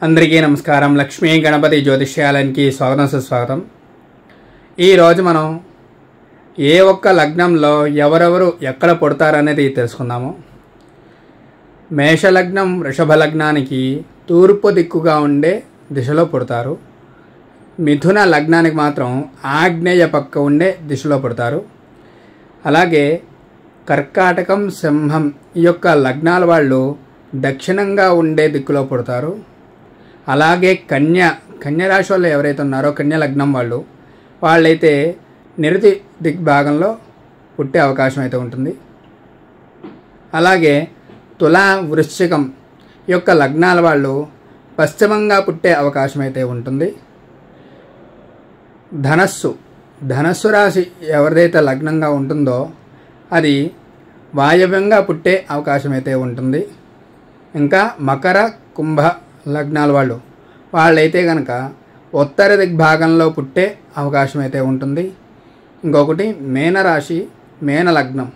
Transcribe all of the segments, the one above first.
అందరికీ నమస్కారం. లక్ష్మీ గణపతి జ్యోతిష్యాలయానికి స్వాగతం సుస్వాగతం. ఈరోజు మనం ఏ ఒక్క లగ్నంలో ఎవరెవరు ఎక్కడ పుడతారనేది తెలుసుకుందాము. మేషలగ్నం వృషభ లగ్నానికి తూర్పు దిక్కుగా ఉండే దిశలో పుడతారు. మిథున లగ్నానికి మాత్రం ఆగ్నేయ పక్క ఉండే దిశలో పుడతారు. అలాగే కర్కాటకం సింహం ఈ యొక్క లగ్నాల వాళ్ళు దక్షిణంగా ఉండే దిక్కులో పుడతారు. అలాగే కన్య రాశి వాళ్ళు ఎవరైతే ఉన్నారో కన్య లగ్నం వాళ్ళైతే నిరుతి దిగ్భాగంలో పుట్టే అవకాశం అయితే ఉంటుంది. అలాగే తులా వృశ్చికం ఈ యొక్క లగ్నాల వాళ్ళు పశ్చిమంగా పుట్టే అవకాశం అయితే ఉంటుంది. ధనస్సు రాశి ఎవరిదైతే లగ్నంగా ఉంటుందో అది వాయవ్యంగా పుట్టే అవకాశం అయితే ఉంటుంది. ఇంకా మకర కుంభ లగ్నాల వాళ్ళైతే కనుక ఉత్తర దిగ్భాగంలో పుట్టే అవకాశం అయితే ఉంటుంది. ఇంకొకటి మీనరాశి మీన లగ్నం,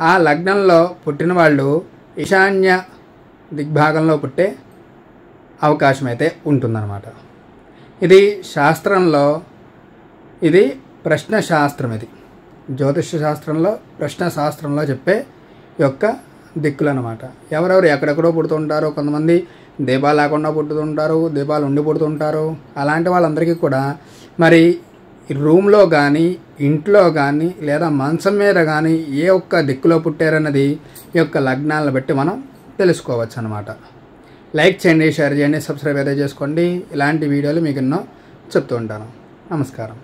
ఆ లగ్నంలో పుట్టిన వాళ్ళు ఈశాన్య దిగ్భాగంలో పుట్టే అవకాశం అయితే ఉంటుందన్నమాట. ఇది శాస్త్రంలో ఇది ప్రశ్న శాస్త్రం. ఇది జ్యోతిష శాస్త్రంలో ప్రశ్న శాస్త్రంలో చెప్పే యొక్క దిక్కులు అన్నమాట. ఎవరెవరు ఎక్కడెక్కడో పుడుతుంటారో, కొంతమంది దీపాలు లేకుండా పుట్టుతుంటారు, దీపాలు ఉండి పుడుతుంటారు. అలాంటి వాళ్ళందరికీ కూడా మరి రూమ్లో కానీ ఇంట్లో కానీ లేదా మంచం మీద కానీ ఏ ఒక్క దిక్కులో పుట్టారన్నది ఈ యొక్క లగ్నాలను బట్టి మనం తెలుసుకోవచ్చు అన్నమాట. లైక్ చేయండి, షేర్ చేయండి, సబ్స్క్రైబ్ అయితే చేసుకోండి. ఇలాంటి వీడియోలు మీకు ఎన్నో చెప్తూ ఉంటాను. నమస్కారం.